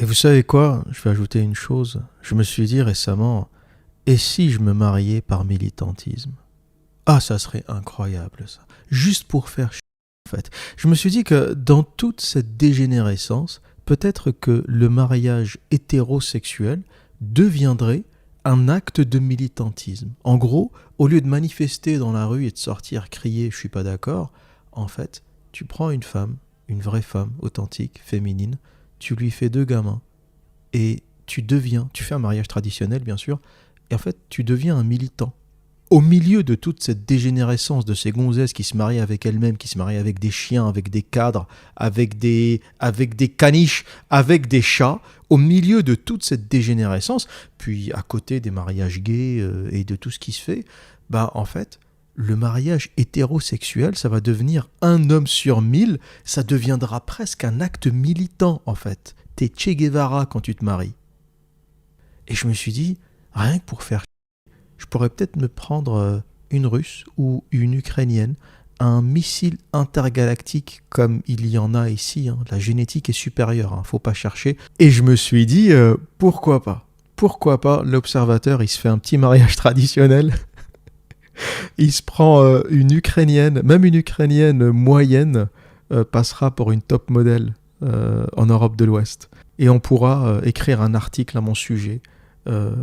Et vous savez quoi? Je vais ajouter une chose. Je me suis dit récemment, et si je me mariais par militantisme? Ah, ça serait incroyable ça. Juste pour faire chier, en fait. Je me suis dit que dans toute cette dégénérescence, peut-être que le mariage hétérosexuel deviendrait un acte de militantisme. En gros, au lieu de manifester dans la rue et de sortir crier je suis pas d'accord, en fait, tu prends une vraie femme authentique, féminine, tu lui fais deux gamins et tu fais un mariage traditionnel bien sûr, et en fait tu deviens un militant. Au milieu de toute cette dégénérescence de ces gonzesses qui se marient avec elles-mêmes, qui se marient avec des chiens, avec des cadres, avec des caniches, avec des chats, au milieu de toute cette dégénérescence, puis à côté des mariages gays et de tout ce qui se fait, bah en fait, le mariage hétérosexuel, ça va devenir un homme sur 1000, ça deviendra presque un acte militant en fait. T'es Che Guevara quand tu te maries. Et je me suis dit, rien que pour faire je pourrais peut-être me prendre une russe ou une ukrainienne, un missile intergalactique comme il y en a ici, hein. La génétique est supérieure, hein, faut pas chercher. Et je me suis dit, pourquoi pas? Pourquoi pas? L'observateur, il se fait un petit mariage traditionnel, il se prend une ukrainienne, même une ukrainienne moyenne passera pour une top modèle en Europe de l'Ouest. Et on pourra écrire un article à mon sujet. Euh,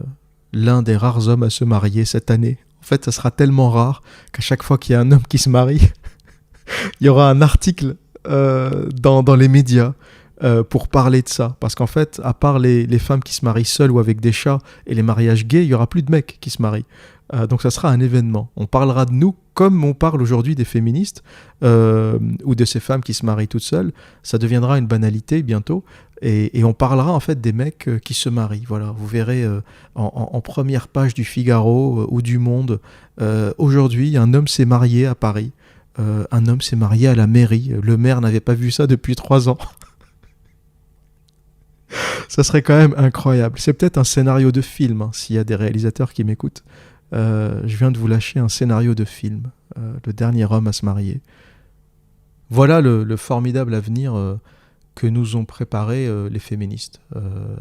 L'un des rares hommes à se marier cette année. En fait, ça sera tellement rare qu'à chaque fois qu'il y a un homme qui se marie, il y aura un article dans les médias pour parler de ça. Parce qu'en fait, à part les femmes qui se marient seules ou avec des chats et les mariages gays, il n'y aura plus de mecs qui se marient. Donc ça sera un événement. On parlera de nous comme on parle aujourd'hui des féministes ou de ces femmes qui se marient toutes seules. Ça deviendra une banalité bientôt. Et on parlera en fait des mecs qui se marient. Voilà, vous verrez en première page du Figaro ou du Monde. Aujourd'hui, un homme s'est marié à Paris. Un homme s'est marié à la mairie. Le maire n'avait pas vu ça depuis 3 ans. Ça serait quand même incroyable. C'est peut-être un scénario de film, hein, s'il y a des réalisateurs qui m'écoutent. Je viens de vous lâcher un scénario de film. Le dernier homme à se marier. Voilà le formidable avenir que nous ont préparé les féministes.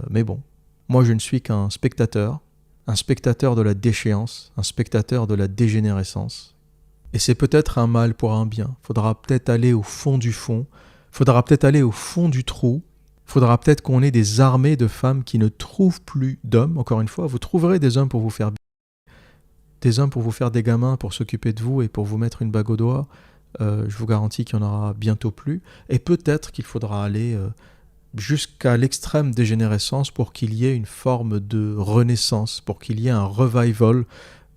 Mais bon, moi je ne suis qu'un spectateur de la déchéance, un spectateur de la dégénérescence. Et c'est peut-être un mal pour un bien. Faudra peut-être aller au fond du fond, faudra peut-être aller au fond du trou, faudra peut-être qu'on ait des armées de femmes qui ne trouvent plus d'hommes. Encore une fois, vous trouverez des hommes pour vous faire des hommes pour vous faire des gamins, pour s'occuper de vous et pour vous mettre une bague au doigt. Je vous garantis qu'il n'y en aura bientôt plus. Et peut-être qu'il faudra aller jusqu'à l'extrême dégénérescence pour qu'il y ait une forme de renaissance, pour qu'il y ait un revival,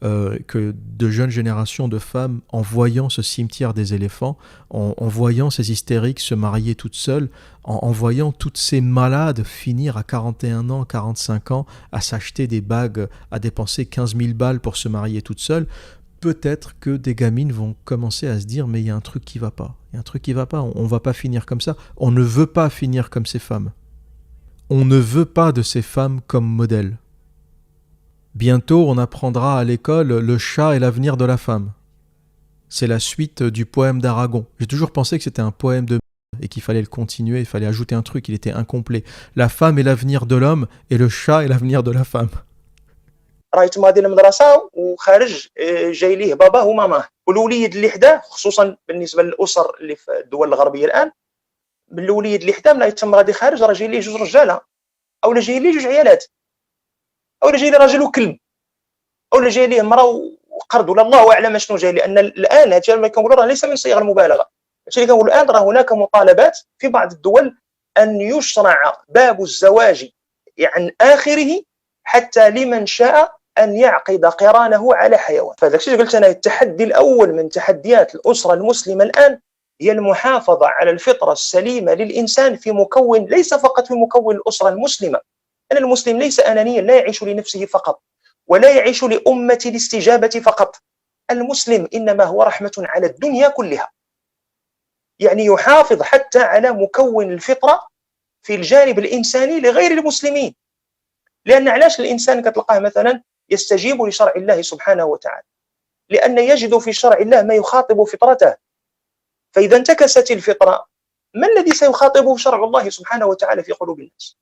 que de jeunes générations de femmes, en voyant ce cimetière des éléphants, en voyant ces hystériques se marier toutes seules, en voyant toutes ces malades finir à 41 ans, 45 ans, à s'acheter des bagues, à dépenser 15 000 balles pour se marier toutes seules, peut-être que des gamines vont commencer à se dire mais il y a un truc qui va pas, il y a un truc qui va pas, on va pas finir comme ça, on ne veut pas finir comme ces femmes. On ne veut pas de ces femmes comme modèle. Bientôt, on apprendra à l'école le chat est l'avenir de la femme. C'est la suite du poème d'Aragon. J'ai toujours pensé que c'était un poème de et qu'il fallait le continuer, il fallait ajouter un truc, il était incomplet. La femme est l'avenir de l'homme et le chat est l'avenir de la femme. راهي تما ديال المدرسه وخارج جاي ليه باباه وماماه والوليد اللي حداه خصوصا بالنسبه للاسر اللي في الدول الغربيه الان بالوليد اللي حداه ملي تما غادي خارج راه جاي ليه جوج رجاله او جاي ليه جوج عيالات او جاي ليه راجل وكلب او جاي ليه مراه وقرد ولا الله اعلم شنو جاي، لان الان هادشي اللي كنقولوا راه ليس من صيغ المبالغه. هادشي اللي كنقولوا الان راه هناك مطالبات في بعض الدول ان يشرع باب الزواج عن اخره حتى لمن شاء أن يعقد قرانه على حيوان. فهذا الشيء قلت أنا التحدي الأول من تحديات الأسرة المسلمة الآن هي المحافظة على الفطرة السليمة للإنسان في مكون، ليس فقط في مكون الأسرة المسلمة. أن المسلم ليس أنانيا، لا يعيش لنفسه فقط ولا يعيش لأمة الاستجابة فقط. المسلم إنما هو رحمة على الدنيا كلها، يعني يحافظ حتى على مكون الفطرة في الجانب الإنساني لغير المسلمين. لأن علاش الإنسان كتلقاه مثلا يستجيب لشرع الله سبحانه وتعالى؟ لأن يجد في شرع الله ما يخاطب فطرته. فإذا انتكست الفطرة، ما الذي سيخاطبه شرع الله سبحانه وتعالى في قلوب الناس؟